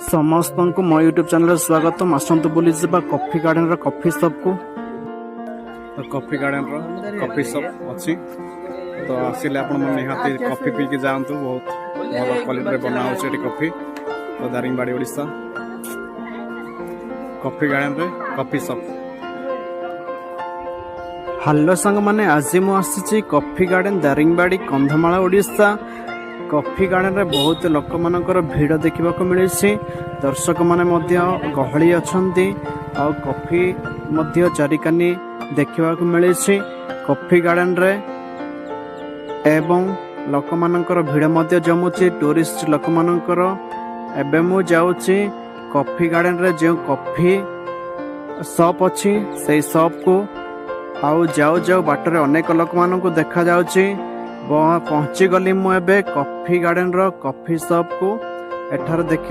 समस्त को मो यूट्यूब चैनल स्वागत। आसतु बुली जा कॉफी गार्डन कॉफी शॉप को। कॉफी गार्डन कॉफी शॉप अच्छी तो आसिले आप निहाती कॉफी पी के जातु। बहुत भल क्वालिटी बना कॉफी तो Daringbadi Odisha coffee garden coffee shop. Hello सांग माने आज मुझे coffee garden Daringbadi Kandhamal Odisha. Coffee garden रे बहुत लोक मानकर भीड़ देखा मिली। दर्शक माने गहली अच्छा और कॉफी चारिकानी देखा मिली कॉफी गार्डन रे। एवं लोक मानकर भीड़ जमुची टूरिस्ट लोक मानकर। एबे मु जाउची कॉफी गार्डन रे जो कॉफी शॉप अच्छी से शॉप को आउ जाऊ जाऊ बाटर अनेक लोक मान को देखा जाउची। पहुंची गली मुझे कॉफी गार्डन रो कॉफी शॉप को। एठार देखि